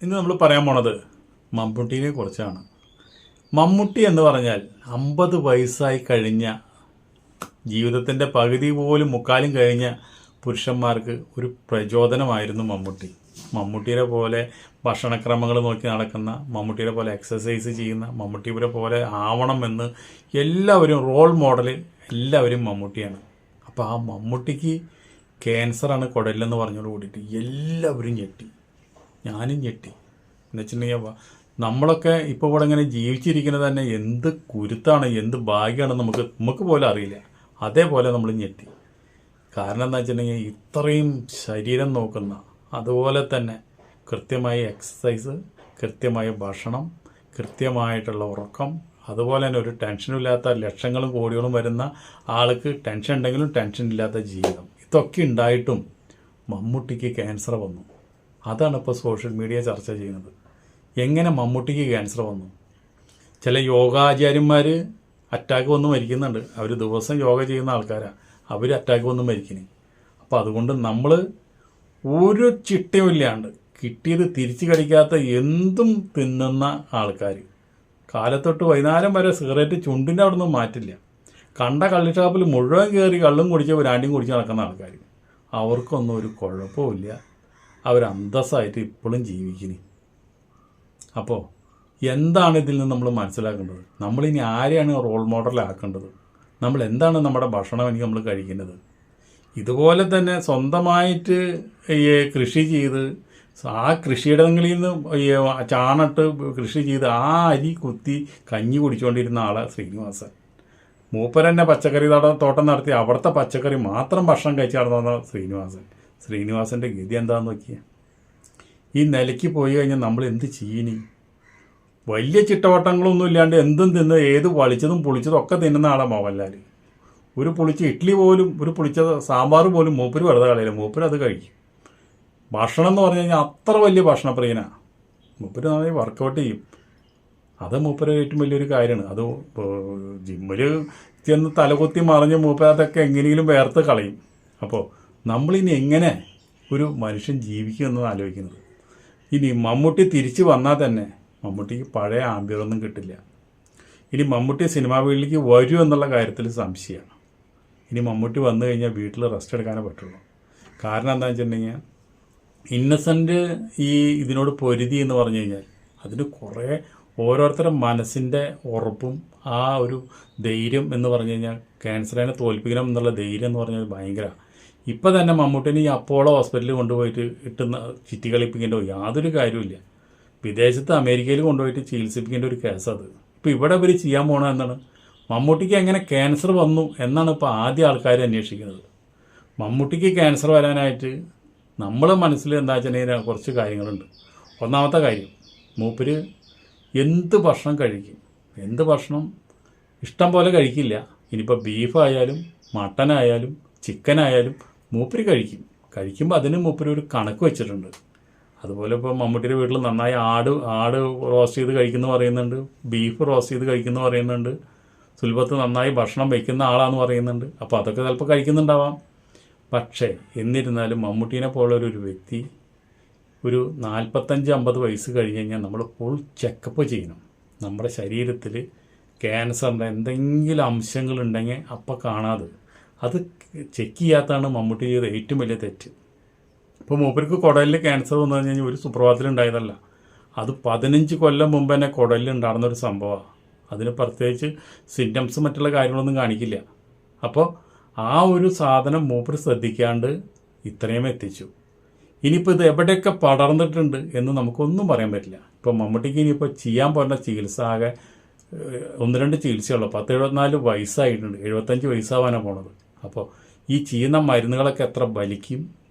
ഇന്ന് നമ്മൾ പറയാൻ പോണത് മമ്മൂട്ടിയെ കുറിച്ചാണ്. മമ്മൂട്ടി എന്ന് പറഞ്ഞാൽ 50 വയസ്സായി കഴിഞ്ഞ ജീവിതത്തിൻ്റെ പകുതി പോലും മുക്കാലും കഴിഞ്ഞ പുരുഷന്മാർക്ക് ഒരു പ്രചോദനമായിരുന്നു മമ്മൂട്ടി. മമ്മൂട്ടിയെ പോലെ ഭക്ഷണക്രമങ്ങൾ നോക്കി നടക്കുന്ന, മമ്മൂട്ടിയെ പോലെ എക്സസൈസ് ചെയ്യുന്ന, മമ്മൂട്ടിയെ പോലെ ആവണമെന്ന് എല്ലാവരും റോൾ മോഡൽ എല്ലാവരും മമ്മൂട്ടിയാണ്. അപ്പോൾ ആ മമ്മൂട്ടിക്ക് ക്യാൻസറാണ് കുടലിലെന്ന് പറഞ്ഞോട് കൂടിയിട്ട് എല്ലാവരും ഞെട്ടി, ഞാനും ഞെട്ടി. എന്ന് വെച്ചിട്ടുണ്ടെങ്കിൽ നമ്മളൊക്കെ ഇപ്പോൾ ഇവിടെ ഇങ്ങനെ ജീവിച്ചിരിക്കുന്നത് തന്നെ എന്ത് കുരുത്താണ്, എന്ത് ഭാഗ്യമാണ് നമുക്ക് പോലും അറിയില്ല. അതേപോലെ നമ്മൾ ഞെട്ടി. കാരണം എന്താ വെച്ചിട്ടുണ്ടെങ്കിൽ ഇത്രയും ശരീരം നോക്കുന്ന, അതുപോലെ തന്നെ കൃത്യമായ എക്സസൈസ്, കൃത്യമായ ഭക്ഷണം, കൃത്യമായിട്ടുള്ള ഉറക്കം, അതുപോലെ തന്നെ ഒരു ടെൻഷനും ഇല്ലാത്ത ലക്ഷങ്ങളും കോടികളും വരുന്ന ആൾക്ക് ടെൻഷൻ ഉണ്ടെങ്കിലും ടെൻഷൻ ഇല്ലാത്ത ജീവിതം, ഇതൊക്കെ ഉണ്ടായിട്ടും മമ്മൂട്ടിക്ക് ക്യാൻസർ വന്നു. അതാണ് ഇപ്പോൾ സോഷ്യൽ മീഡിയ ചർച്ച ചെയ്യുന്നത്. എങ്ങനെ മമ്മൂട്ടിക്ക് ക്യാൻസർ വന്നു? ചില യോഗാചാര്യന്മാർ അറ്റാക്ക് വന്ന് മരിക്കുന്നുണ്ട്. അവർ ദിവസം യോഗ ചെയ്യുന്ന ആൾക്കാരാണ്, അവർ അറ്റാക്ക് വന്ന് മരിക്കുന്നത്. അപ്പോൾ അതുകൊണ്ട് നമ്മൾ ഒരു ചിട്ടയും ഇല്ലാണ്ട് കിട്ടിയത് തിരിച്ചു കടിക്കാത്ത എന്തും തിന്നുന്ന ആൾക്കാർ, കാലത്തൊട്ട് വൈകുന്നേരം വരെ സിഗരറ്റ് ചുണ്ടിൻ്റെ അവിടെ നിന്ന് മാറ്റില്ല, കണ്ട കള്ളി ഷാപ്പിൽ മുഴുവൻ കയറി കള്ളും കുടിച്ച് ബ്രാൻഡിയും കുടിച്ച് നടക്കുന്ന ആൾക്കാർ, അവർക്കൊന്നും ഒരു കുഴപ്പമില്ല, അവർ അന്തസ്സായിട്ട് ഇപ്പോഴും ജീവിക്കുന്നു. അപ്പോൾ എന്താണ് ഇതിൽ നിന്ന് നമ്മൾ മനസ്സിലാക്കേണ്ടത്? നമ്മളിനി ആരെയാണ് റോൾ മോഡലാക്കേണ്ടത്? നമ്മൾ എന്താണ് നമ്മുടെ ഭക്ഷണം എനിക്ക് നമ്മൾ കഴിക്കുന്നത്? ഇതുപോലെ തന്നെ സ്വന്തമായിട്ട് കൃഷി ചെയ്ത് ആ കൃഷിയിടങ്ങളിൽ നിന്ന് ചാണിട്ട് കൃഷി ചെയ്ത് ആ അരി കുത്തി കഞ്ഞി കുടിച്ചുകൊണ്ടിരുന്ന ആളാണ് ശ്രീനിവാസൻ. മൂപ്പരെന്നെ പച്ചക്കറി തോട്ടം നടത്തി അവിടുത്തെ പച്ചക്കറി മാത്രം ഭക്ഷണം കഴിച്ച് നടന്ന ശ്രീനിവാസൻ്റെ ഗതി എന്താണെന്ന് നോക്കിയാൽ. ഈ നിലയ്ക്ക് പോയി കഴിഞ്ഞാൽ നമ്മൾ എന്ത് ചെയ്യണി? വലിയ ചിട്ടവട്ടങ്ങളൊന്നും ഇല്ലാണ്ട് എന്തും തിന്ന് ഏത് വളിച്ചതും പുളിച്ചതും ഒക്കെ തിന്നുന്ന ആളാണ് മോഹൻലാൽ. ഒരു പുളിച്ച ഇഡ്ഡലി പോലും, ഒരു പുളിച്ച സാമ്പാർ പോലും മൂപ്പര് വെറുതെ കളയില്ല, മൂപ്പര് അത് കഴിക്കും. ഭക്ഷണം എന്ന് പറഞ്ഞു കഴിഞ്ഞാൽ അത്ര വലിയ ഭക്ഷണപ്രിയനാണ് മൂപ്പര്. നന്നായി വർക്കൗട്ട് ചെയ്യും, അത് മൂപ്പര് ഏറ്റവും വലിയൊരു കാര്യമാണ്. അത് ജിമ്മിൽ ചെന്ന് തലകുത്തി മറിഞ്ഞ് മൂപ്പര് അതൊക്കെ എങ്ങനെയെങ്കിലും വേർത്ത് കളയും. അപ്പോൾ നമ്മളിനി എങ്ങനെ ഒരു മനുഷ്യൻ ജീവിക്കും എന്നതാണ് ആലോചിക്കുന്നത്. ഇനി മമ്മൂട്ടി തിരിച്ചു വന്നാൽ തന്നെ മമ്മൂട്ടിക്ക് പഴയ ആംബിയറൊന്നും കിട്ടില്ല. ഇനി മമ്മൂട്ടി സിനിമാ ഫീൽഡിലേക്ക് വരും എന്നുള്ള കാര്യത്തിൽ സംശയമാണ്. ഇനി മമ്മൂട്ടി വന്നു കഴിഞ്ഞാൽ വീട്ടിൽ റെസ്റ്റ് എടുക്കാനേ പറ്റുള്ളൂ. കാരണം എന്താണെന്ന് വെച്ചിട്ടുണ്ടെങ്കിൽ ഇന്നസെൻ്റ് ഈ ഇതിനോട് പൊരുതി എന്ന് പറഞ്ഞു കഴിഞ്ഞാൽ അതിന് കുറേ ഓരോരുത്തരുടെ മനസ്സിൻ്റെ ഉറപ്പും ആ ഒരു ധൈര്യം എന്ന് പറഞ്ഞു കഴിഞ്ഞാൽ ക്യാൻസറിനെ തോൽപ്പിക്കണം എന്നുള്ള ധൈര്യം എന്ന് പറഞ്ഞാൽ ഭയങ്കര. ഇപ്പം തന്നെ മമ്മൂട്ടിനെ ഈ അപ്പോളോ ഹോസ്പിറ്റലിൽ കൊണ്ടുപോയിട്ട് ഇട്ടുന്ന ചിറ്റി കളിപ്പിക്കേണ്ട യാതൊരു കാര്യമില്ല. വിദേശത്ത് അമേരിക്കയിൽ കൊണ്ടുപോയിട്ട് ചികിത്സിപ്പിക്കേണ്ട ഒരു കേസത്. ഇപ്പോൾ ഇവിടെ ഇവർ ചെയ്യാൻ പോകണത് എന്താണ്? മമ്മൂട്ടിക്ക് എങ്ങനെ ക്യാൻസർ വന്നു എന്നാണ് ഇപ്പോൾ ആദ്യം ആൾക്കാർ അന്വേഷിക്കുന്നത്. മമ്മൂട്ടിക്ക് ക്യാൻസർ വരാനായിട്ട് നമ്മളെ മനസ്സിൽ എന്താ വെച്ചിട്ടുണ്ടെങ്കിൽ കുറച്ച് കാര്യങ്ങളുണ്ട്. ഒന്നാമത്തെ കാര്യം, മൂപ്പര് എന്ത് ഭക്ഷണം കഴിക്കും, എന്ത് ഭക്ഷണം ഇഷ്ടം പോലെ കഴിക്കില്ല. ഇനിയിപ്പോൾ ബീഫായാലും മട്ടനായാലും ചിക്കനായാലും മൂപ്പര് കഴിക്കുമ്പോൾ അതിന് മൂപ്പര് ഒരു കണക്ക് വെച്ചിട്ടുണ്ട്. അതുപോലെ ഇപ്പോൾ മമ്മൂട്ടിയുടെ വീട്ടിൽ നന്നായി ആട് റോസ്റ്റ് ചെയ്ത് കഴിക്കുന്നു പറയുന്നുണ്ട്, ബീഫ് റോസ്റ്റ് ചെയ്ത് കഴിക്കുന്നു പറയുന്നുണ്ട്, സുൽഭത്ത് നന്നായി ഭക്ഷണം വയ്ക്കുന്ന ആളാന്ന് പറയുന്നുണ്ട്. അപ്പോൾ അതൊക്കെ ചിലപ്പോൾ കഴിക്കുന്നുണ്ടാവാം. പക്ഷേ എന്നിരുന്നാലും മമ്മൂട്ടീനെ പോലുള്ളൊരു വ്യക്തി ഒരു 45-50 വയസ്സ് കഴിഞ്ഞ് കഴിഞ്ഞാൽ നമ്മൾ ഫുൾ ചെക്കപ്പ് ചെയ്യണം. നമ്മുടെ ശരീരത്തിൽ ക്യാൻസറിൻ്റെ എന്തെങ്കിലും അംശങ്ങളുണ്ടെങ്കിൽ അപ്പം കാണാതെ അത് ചെക്ക് ചെയ്യാത്തതാണ് മമ്മൂട്ടി ചെയ്ത ഏറ്റവും വലിയ തെറ്റ്. ഇപ്പോൾ മൂപ്പർക്ക് കുടലിൽ ക്യാൻസർ വന്നു കഴിഞ്ഞാൽ ഒരു സുപ്രഭാതത്തിൽ ഉണ്ടായതല്ല, അത് 15 കൊല്ലം മുമ്പ് തന്നെ കുടലിൽ ഉണ്ടാകുന്നൊരു സംഭവമാണ്. അതിന് പ്രത്യേകിച്ച് സിംറ്റംസ് മറ്റുള്ള കാര്യങ്ങളൊന്നും കാണിക്കില്ല. അപ്പോൾ ആ ഒരു സാധനം മൂപ്പർ ശ്രദ്ധിക്കാണ്ട് ഇത്രയും എത്തിച്ചു. ഇനിയിപ്പോൾ ഇത് എവിടെയൊക്കെ പടർന്നിട്ടുണ്ട് എന്ന് നമുക്കൊന്നും പറയാൻ പറ്റില്ല. ഇപ്പോൾ മമ്മൂട്ടിക്ക് ഇനിയിപ്പോൾ ചെയ്യാൻ പോകുന്ന ചികിത്സ ആകെ 1-2 ചികിത്സയുള്ളൂ. 10-74 വയസ്സായിട്ടുണ്ട്, 75 വയസ്സാവാനാണ് പോണത്. അപ്പോൾ ഈ ചെയ്യുന്ന മരുന്നുകളൊക്കെ എത്ര ബലിക്കും,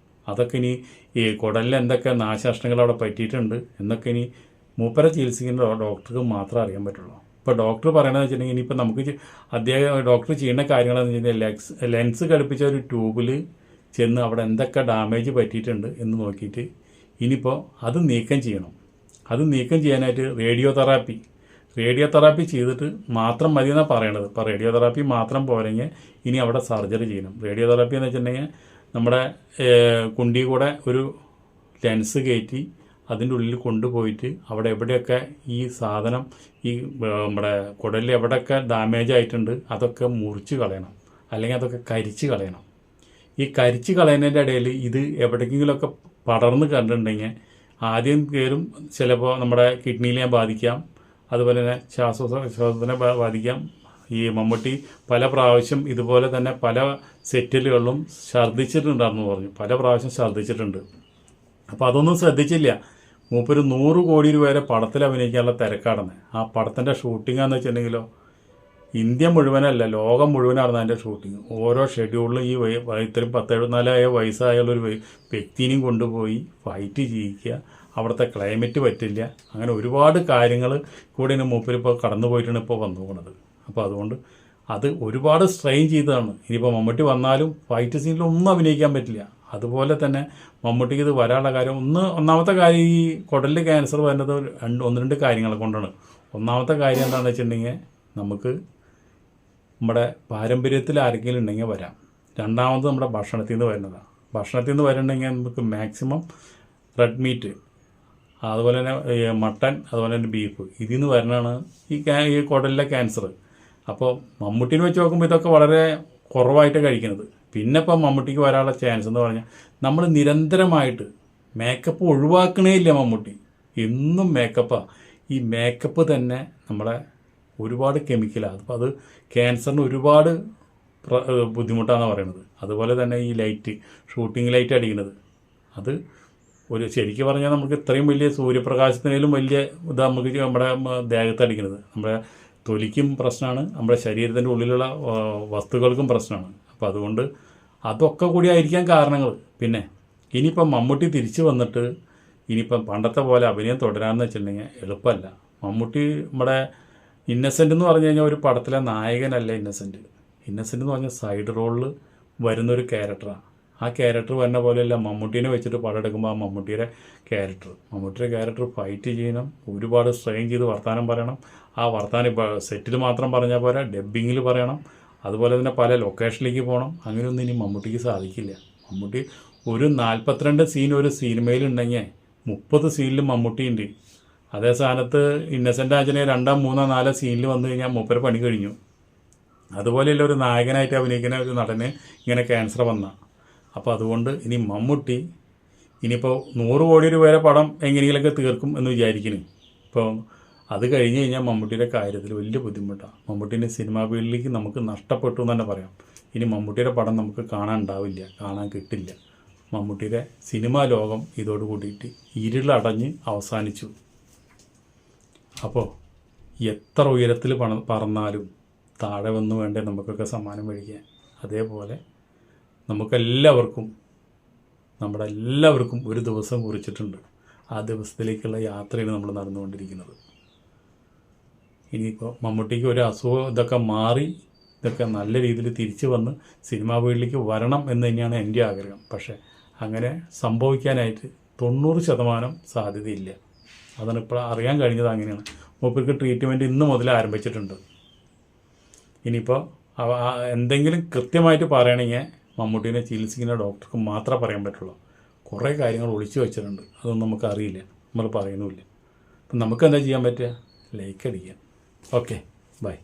അതൊക്കെ ഇനി ഈ കുടലിൽ എന്തൊക്കെ നാശനഷ്ടങ്ങൾ അവിടെ പറ്റിയിട്ടുണ്ട് എന്നൊക്കെ ഇനി മൂപ്പരെ ചികിത്സിക്കുന്ന ഡോക്ടർക്ക് മാത്രമേ അറിയാൻ പറ്റുള്ളൂ. ഇപ്പോൾ ഡോക്ടർ പറയണതെന്ന് വെച്ചിട്ടുണ്ടെങ്കിൽ ഇനിയിപ്പോൾ നമുക്ക് അദ്ദേഹം ഡോക്ടർ ചെയ്യുന്ന കാര്യങ്ങളെന്ന് വെച്ചിട്ടുണ്ടെങ്കിൽ ലെൻസ് ഘടിപ്പിച്ച ഒരു ട്യൂബിൽ ചെന്ന് അവിടെ എന്തൊക്കെ ഡാമേജ് പറ്റിയിട്ടുണ്ട് എന്ന് നോക്കിയിട്ട് ഇനിയിപ്പോൾ അത് നീക്കം ചെയ്യണം. അത് നീക്കം ചെയ്യാനായിട്ട് റേഡിയോ തെറാപ്പി ചെയ്തിട്ട് മാത്രം മതി എന്നാണ് പറയണത്. ഇപ്പോൾ റേഡിയോ തെറാപ്പി മാത്രം പോരെങ്കിൽ ഇനി അവിടെ സർജറി ചെയ്യണം. റേഡിയോ തെറാപ്പി എന്ന് വെച്ചിട്ടുണ്ടെങ്കിൽ നമ്മുടെ കുണ്ടി കൂടെ ഒരു ലെൻസ് കയറ്റി അതിൻ്റെ ഉള്ളിൽ കൊണ്ടുപോയിട്ട് അവിടെ എവിടെയൊക്കെ ഈ സാധനം ഈ നമ്മുടെ കുടലിൽ എവിടെയൊക്കെ ഡാമേജ് ആയിട്ടുണ്ട് അതൊക്കെ മുറിച്ച് കളയണം, അല്ലെങ്കിൽ അതൊക്കെ കരിച്ച് കളയണം. ഈ കരിച്ച് കളയുന്നതിൻ്റെ ഇടയിൽ ഇത് എവിടേക്കെങ്കിലുമൊക്കെ പടർന്ന് കണ്ടിട്ടുണ്ടെങ്കിൽ ആദ്യം കയറും, ചിലപ്പോൾ നമ്മുടെ കിഡ്നിയിലെ ബാധിക്കാം, അതുപോലെ തന്നെ ശ്വാസോച്ഛ്വാസത്തിനെ ബാധിക്കാം. ഈ മമ്മൂട്ടി പല പ്രാവശ്യം ഇതുപോലെ തന്നെ പല സെറ്റിലുകളിലും ഛർദ്ദിച്ചിട്ടുണ്ടായിരുന്നു പറഞ്ഞു, പല പ്രാവശ്യം ഛർദ്ദിച്ചിട്ടുണ്ട്. അപ്പോൾ അതൊന്നും ശ്രദ്ധിച്ചില്ല. മൂപ്പര് 100 കോടി രൂപ പടത്തിൽ അഭിനയിക്കാനുള്ള തിരക്കാടുന്നത്. ആ പടത്തിൻ്റെ ഷൂട്ടിംഗാന്ന് വെച്ചിട്ടുണ്ടെങ്കിലോ ഇന്ത്യ മുഴുവനല്ല, ലോകം മുഴുവനായിരുന്നു അതിൻ്റെ ഷൂട്ടിങ്. ഓരോ ഷെഡ്യൂളിലും ഈ ഇത്രയും 10-74 വയസ്സായുള്ളൊരു വ്യക്തിനെയും കൊണ്ടുപോയി ഫൈറ്റ് ചെയ്യിക്കുക, അവിടുത്തെ ക്ലൈമറ്റ് പറ്റില്ല, അങ്ങനെ ഒരുപാട് കാര്യങ്ങൾ കൂടെ മൂപ്പരിപ്പോൾ കടന്നു പോയിട്ടാണ് ഇപ്പോൾ വന്നു പോകുന്നത്. അപ്പോൾ അതുകൊണ്ട് അത് ഒരുപാട് സ്ട്രെയിൻ ചെയ്തതാണ്. ഇനിയിപ്പോൾ മമ്മൂട്ടി വന്നാലും ഫൈറ്റ് സീനിലൊന്നും അഭിനയിക്കാൻ പറ്റില്ല. അതുപോലെ തന്നെ മമ്മൂട്ടിക്ക് ഇത് വരാനുള്ള കാര്യം ഒന്നാമത്തെ കാര്യം ഈ കുടലിൽ ക്യാൻസർ വരുന്നത് 1-2 കാര്യങ്ങളെ കൊണ്ടാണ്. ഒന്നാമത്തെ കാര്യം എന്താണെന്ന് വെച്ചിട്ടുണ്ടെങ്കിൽ നമുക്ക് നമ്മുടെ പാരമ്പര്യത്തിൽ ആരെങ്കിലും ഉണ്ടെങ്കിൽ വരാം. രണ്ടാമത് നമ്മുടെ ഭക്ഷണത്തിൽ നിന്ന് വരുന്നതാണ്. ഭക്ഷണത്തിൽ നിന്ന് വരുന്നുണ്ടെങ്കിൽ നമുക്ക് മാക്സിമം റെഡ് മീറ്റ്, അതുപോലെ തന്നെ മട്ടൻ, അതുപോലെ തന്നെ ബീഫ്, ഇതിൽ നിന്ന് വരുന്നതാണ് ഈ കുടലിലെ ക്യാൻസർ. അപ്പോൾ മമ്മൂട്ടിനെ വെച്ച് നോക്കുമ്പോൾ ഇതൊക്കെ വളരെ കുറവായിട്ട് കഴിക്കുന്നത്. പിന്നെ ഇപ്പം മമ്മൂട്ടിക്ക് വരാനുള്ള ചാൻസ് എന്ന് പറഞ്ഞാൽ നമ്മൾ നിരന്തരമായിട്ട് മേക്കപ്പ് ഒഴിവാക്കണേ ഇല്ല മമ്മൂട്ടി, എന്നും മേക്കപ്പാണ്. ഈ മേക്കപ്പ് തന്നെ നമ്മളെ ഒരുപാട് കെമിക്കലാണ്. അപ്പോൾ അത് ക്യാൻസറിന് ഒരുപാട് ബുദ്ധിമുട്ടാണെന്ന് പറയുന്നത്. അതുപോലെ തന്നെ ഈ ലൈറ്റ്, ഷൂട്ടിംഗ് ലൈറ്റ് അടിക്കുന്നത്, അത് ശരിക്കും പറഞ്ഞാൽ നമുക്ക് ഇത്രയും വലിയ സൂര്യപ്രകാശത്തിനേലും വലിയ ഇത് നമുക്ക് നമ്മുടെ ദേഹത്ത് അടിക്കുന്നത് നമ്മുടെ തൊലിക്കും പ്രശ്നമാണ്, നമ്മുടെ ശരീരത്തിൻ്റെ ഉള്ളിലുള്ള വസ്തുക്കൾക്കും പ്രശ്നമാണ്. അപ്പോൾ അതുകൊണ്ട് അതൊക്കെ കൂടി ആയിരിക്കാൻ കാരണങ്ങൾ. പിന്നെ ഇനിയിപ്പം മമ്മൂട്ടി തിരിച്ചു വന്നിട്ട് ഇനിയിപ്പം പണ്ടത്തെ പോലെ അഭിനയം തുടരാമെന്ന് വെച്ചിട്ടുണ്ടെങ്കിൽ എളുപ്പമല്ല. മമ്മൂട്ടി നമ്മുടെ ഇന്നസെൻ്റ് എന്ന് പറഞ്ഞു കഴിഞ്ഞാൽ ഒരു പടത്തിലെ നായകനല്ല ഇന്നസെൻ്റ്. ഇന്നസെൻ്റ് എന്ന് പറഞ്ഞാൽ സൈഡ് റോളിൽ വരുന്നൊരു ക്യാരക്ടറാണ്. ആ ക്യാരക്ടർ വരുന്ന പോലെയല്ല മമ്മൂട്ടീനെ വെച്ചിട്ട് പടം എടുക്കുമ്പോൾ ആ മമ്മൂട്ടിയുടെ ക്യാരക്ടർ ഫൈറ്റ് ചെയ്യണം, ഒരുപാട് സ്ട്രെയിൻ ചെയ്ത് വർത്തമാനം പറയണം. ആ വർത്തമാനം ഇപ്പോൾ സെറ്റിൽ മാത്രം പറഞ്ഞാൽ പോരാ, ഡബ്ബിങ്ങിൽ പറയണം, അതുപോലെ തന്നെ പല ലൊക്കേഷനിലേക്ക് പോകണം. അങ്ങനെയൊന്നും ഇനി മമ്മൂട്ടിക്ക് സാധിക്കില്ല. മമ്മൂട്ടി ഒരു 42 സീൻ ഒരു സിനിമയിൽ ഉണ്ടെങ്കിൽ 30 സീനിൽ മമ്മൂട്ടി ഉണ്ട്. അതേ സ്ഥാനത്ത് ഇന്നസെൻ്റ് ആഞ്ചനെ 2, 3, 4 സീനിൽ വന്നു കഴിഞ്ഞാൽ മൂപ്പര് പണി കഴിഞ്ഞു. അതുപോലെയല്ല ഒരു നായകനായിട്ട് അഭിനയിക്കുന്ന ഒരു നടന് ഇങ്ങനെ ക്യാൻസർ വന്ന. അപ്പോൾ അതുകൊണ്ട് ഇനി മമ്മൂട്ടി ഇനിയിപ്പോൾ 100 കോടി രൂപയുടെ പടം എങ്ങനെയെങ്കിലൊക്കെ തീർക്കും എന്ന് വിചാരിക്കുന്നു. ഇപ്പോൾ അത് കഴിഞ്ഞ് കഴിഞ്ഞാൽ മമ്മൂട്ടിയുടെ കാര്യത്തിൽ വലിയ ബുദ്ധിമുട്ടാണ്. മമ്മൂട്ടീൻ്റെ സിനിമാ ഫീൽഡിലേക്ക് നമുക്ക് നഷ്ടപ്പെട്ടു എന്ന് തന്നെ പറയാം. ഇനി മമ്മൂട്ടിയുടെ പടം നമുക്ക് കാണാൻ ഉണ്ടാവില്ല, കാണാൻ കിട്ടില്ല. മമ്മൂട്ടിയുടെ സിനിമാ ലോകം ഇതോട് കൂടിയിട്ട് ഇരുളടഞ്ഞ് അവസാനിച്ചു. അപ്പോൾ എത്ര ഉയരത്തിൽ പറന്നാലും താഴെ വന്ന് വേണ്ടേ നമുക്കൊക്കെ സമ്മാനം മേടിക്കാൻ. അതേപോലെ നമുക്കെല്ലാവർക്കും ഒരു ദിവസം കുറിച്ചിട്ടുണ്ട്. ആ ദിവസത്തിലേക്കുള്ള യാത്രയാണ് നമ്മൾ നടന്നുകൊണ്ടിരിക്കുന്നത്. ഇനിയിപ്പോൾ മമ്മൂട്ടിക്ക് ഒരു അസുഖം ഇതൊക്കെ മാറി ഇതൊക്കെ നല്ല രീതിയിൽ തിരിച്ചു വന്ന് സിനിമാ ഫീൽഡിലേക്ക് വരണം എന്ന് തന്നെയാണ് എൻ്റെ ആഗ്രഹം. പക്ഷേ അങ്ങനെ സംഭവിക്കാനായിട്ട് 90% സാധ്യതയില്ല. അതാണ് ഇപ്പോൾ അറിയാൻ കഴിഞ്ഞത്. അങ്ങനെയാണ് മൂപ്പർക്ക് ട്രീറ്റ്മെൻറ്റ് ഇന്ന് മുതൽ ആരംഭിച്ചിട്ടുണ്ട്. ഇനിയിപ്പോൾ എന്തെങ്കിലും കൃത്യമായിട്ട് പറയണമെങ്കിൽ മമ്മൂട്ടീനെ ചികിത്സിക്കുന്ന ഡോക്ടർക്ക് മാത്രമേ പറയാൻ പറ്റുള്ളൂ. കുറേ കാര്യങ്ങൾ ഒളിച്ചു വെച്ചിട്ടുണ്ട്, അതൊന്നും നമുക്കറിയില്ല, നമ്മൾ പറയുന്നുമില്ല. അപ്പം നമുക്ക് എന്താ ചെയ്യാൻ പറ്റുക? ലൈക്ക് അടിക്കുക. Okay, by.